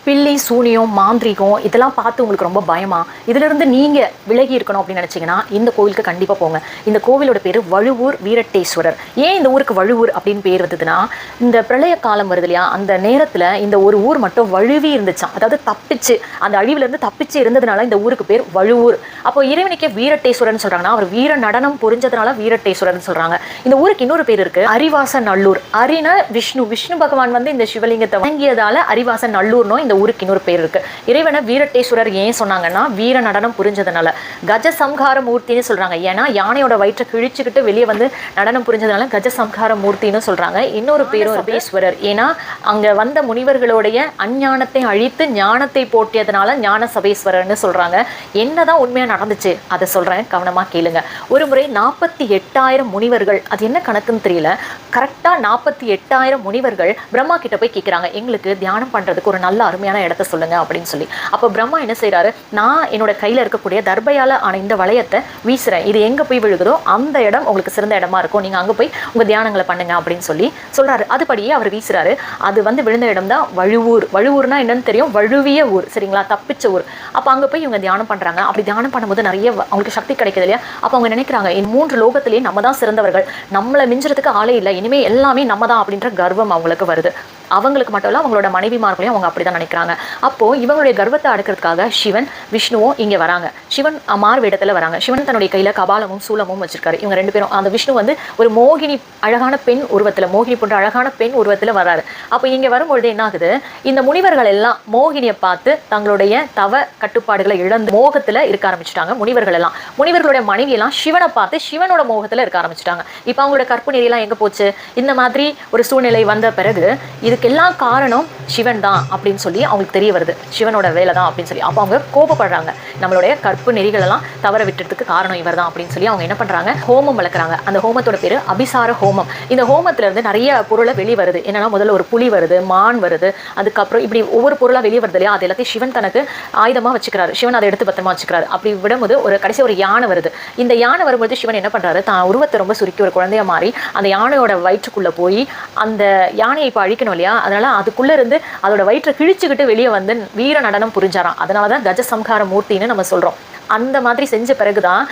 பில்லி சூனியம் மாந்திரிகம் இதெல்லாம் பார்த்து உங்களுக்கு ரொம்ப பயமா? இதிலிருந்து நீங்கள் விலகி இருக்கணும் அப்படின்னு நினச்சிங்கன்னா இந்த கோவிலுக்கு கண்டிப்பாக போங்க. இந்த கோவிலோட பேர் வழுவூர் வீரட்டேஸ்வரர். ஏன் இந்த ஊருக்கு வழுவூர் அப்படின்னு பேர் வந்ததுன்னா, இந்த பிரளய காலம் வருது இல்லையா, அந்த நேரத்தில் இந்த ஒரு ஊர் மட்டும் வழுவி இருந்துச்சான். அதாவது தப்பிச்சு, அந்த அழிவிலிருந்து தப்பிச்சு இருந்ததுனால இந்த ஊருக்கு பேர் வழுவூர். அப்போ இறைவனுக்கே வீரட்டேஸ்வரர்னு சொல்கிறாங்கன்னா, அவர் வீர நடனம் புரிஞ்சதுனால வீரட்டேஸ்வரர்னு சொல்கிறாங்க. இந்த ஊருக்கு இன்னொரு பேர் இருக்குது, அரிவாச நல்லூர். அரின விஷ்ணு, விஷ்ணு பகவான் வந்து இந்த சிவலிங்கத்தை வணங்கியதால அரிவாச நல்லூர்னோ இந்த ஊருக்கு இன்னொரு பேர் இருக்கு. இறைவனை வீரட்டேஸ்வரர் ஏன் சொன்னாங்கன்னா, வீர நடனம் புரிஞ்சதுனால. கஜ சம்ஹார மூர்த்தின்னு சொல்றாங்க. ஏன்னா யானையோட வயிற்றை கிழிச்சுக்கிட்டு வெளியே வந்து நடனம் புரிஞ்சதுனால கஜ சம்ஹார மூர்த்தின்னு சொல்றாங்க. இன்னொரு பேரும் சபேஸ்வரர். ஏன்னா அங்க வந்த முனிவர்களுடைய அஞ்ஞானத்தை அழித்து ஞானத்தை போட்டியதுனால ஞான சபேஸ்வரர்னு சொல்றாங்க. என்னதான் உண்மையா நடந்துச்சு அதை சொல்றேன், கவனமா கேளுங்க. ஒரு முறை 48,000 முனிவர்கள், அது என்ன கணக்குன்னு தெரியல, கரெக்டா 48,000 முனிவர்கள் பிரம்மா கிட்ட போய் கேட்கிறாங்க, எங்களுக்கு தியானம் பண்றதுக்கு ஒரு நல்ல அருமையான இடத்த சொல்லுங்க அப்படின்னு சொல்லி. அப்போ பிரம்மா என்ன செய்யறாரு, நான் என்னோட கையில இருக்கக்கூடிய தர்பையால ஆன இந்த வளையத்தை வீசுறேன், இது எங்க போய் விழுகுதோ அந்த இடம் உங்களுக்கு சிறந்த இடமா இருக்கும், நீங்க அங்க போய் உங்க தியானங்களை பண்ணுங்க அப்படின்னு சொல்லி சொல்றாரு. அதுபடியே அவர் வீசுறாரு. அது வந்து விழுந்த இடம் தான் வழுவூர். வழுவூர்னா என்னன்னு தெரியும், வழுவிய ஊர், சரிங்களா, தப்பிச்ச ஊர். அப்ப அங்க போய் இவங்க தியானம் பண்றாங்க. அப்படி தியானம் பண்ணும்போது நிறைய அவங்களுக்கு சக்தி கிடைக்குது இல்லையா. அப்ப அவங்க நினைக்கிறாங்க, இந்த 3 லோகத்திலேயே நம்ம தான் சிறந்தவர்கள், நம்மளை மிஞ்சுறதுக்கு ஆளே இல்லை, இனிமே எல்லாமே நம்ம தான் அப்படின்ற கர்வம் அவங்களுக்கு வருது. அவங்களுக்கு மட்டும் இல்லை, அவங்களோட மனைவிமார்களையும் அவங்க அப்படிதான் நினைக்கிறாங்க. அப்போ இவங்களுடைய கர்வத்தை அடக்கிறதுக்காக சிவன் விஷ்ணுவும் இங்கே வராங்க. சிவன் மார் வேடத்தில் வராங்க. சிவன் தன்னுடைய கையில் கபாலமும் சூலமும் வச்சிருக்காரு. இவங்க 2 பேரும், அந்த விஷ்ணு வந்து ஒரு மோகினி, அழகான பெண் உருவத்தில், மோகினி போன்ற அழகான பெண் உருவத்தில் வராரு. அப்போ இங்கே வரும்பொழுது என்ன ஆகுது, இந்த முனிவர்கள் எல்லாம் மோகினியை பார்த்து தங்களுடைய தவ கட்டுப்பாடுகளை இழந்து மோகத்தில் இருக்க ஆரம்பிச்சுட்டாங்க. முனிவர்கள் எல்லாம், முனிவர்களுடைய மனைவியெல்லாம் சிவனை பார்த்து சிவனோட மோகத்தில் இருக்க ஆரம்பிச்சுட்டாங்க. இப்போ அவங்களோட கற்பு நெறியெல்லாம் எங்கே போச்சு? இந்த மாதிரி ஒரு சூழ்நிலை வந்த பிறகு இதுக்கெல்லாம் காரணம் சிவன் தான் அப்படின்னு சொல்லி அவங்களுக்கு தெரிய வருது, சிவனோட வேலை தான் அப்படின்னு சொல்லி. அப்போ அவங்க கோபப்படுறாங்க, நம்மளுடைய கற்பு நெறிகள் எல்லாம் தவற விட்டுறதுக்கு காரணம் இவர் தான் அப்படின்னு சொல்லி அவங்க என்ன பண்றாங்க, ஹோமம் வளர்க்குறாங்க. அந்த ஹோமத்தோட பேரு அபிசார ஹோமம். இந்த ஹோமத்துல இருந்து நிறைய பொருளை வெளியே வருது. என்னன்னா, முதல்ல ஒரு புலி வருது, மான் வருது, அதுக்கப்புறம் இப்படி ஒவ்வொரு பொருளா வெளியே வருது இல்லையா, அது எல்லாத்தையும் சிவன் தனக்கு ஆயுதமா வச்சுக்கிறாரு. சிவன் அதை எடுத்து பத்திரமா வச்சுக்கிறாரு. அப்படி விடும்போது ஒரு கடைசி ஒரு யானை வருது. இந்த யானை வரும்போது சிவன் என்ன பண்றாரு, தான் உருவத்தை ரொம்ப சுருக்கி ஒரு குழந்தைய மாறி அந்த யானையோட வயிற்றுக்குள்ள போய் அந்த யானையை இப்போ அழிக்கணும் இல்லையா, அதனால அதுக்குள்ள இருந்து அதோட வயிற்றை கிழிச்சுக்கிட்டு வெளியே வந்து வீர நடனம் புரிஞ்சாராம். அதனாலதான் கஜ சம்ஹார மூர்த்தின்னு நம்ம சொல்றோம். அந்த மாதிரி செஞ்ச பிறகுதான்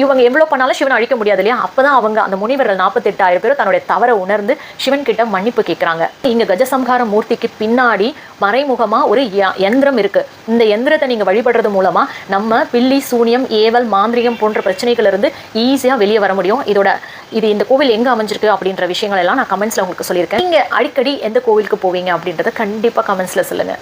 இவங்க எவ்வளவு பண்ணாலும் சிவனை அழிக்க முடியாது இல்லையா. அப்பதான் அவங்க அந்த முனிவர்கள் 48,000 பேர் தன்னுடைய தவறை உணர்ந்து சிவன் கிட்ட மன்னிப்பு கேட்கிறாங்க. இங்க கஜசம்ஹார மூர்த்திக்கு பின்னாடி மறைமுகமா ஒரு யந்திரம் இருக்கு. இந்த யந்திரத்தை நீங்க வழிபடுறது மூலமா நம்ம பில்லி சூனியம் ஏவல் மாந்திரிகம் போன்ற பிரச்சனைகள் இருந்து ஈஸியா வெளியே வர முடியும். இந்த கோவில் எங்க அமைஞ்சிருக்கு அப்படின்ற விஷயங்கள் எல்லாம் நான் கமெண்ட்ஸ்ல உங்களுக்கு சொல்லியிருக்கேன். நீங்க அடிக்கடி எந்த கோவிலுக்கு போவீங்க அப்படின்றத கண்டிப்பா கமெண்ட்ஸ்ல சொல்லுங்க.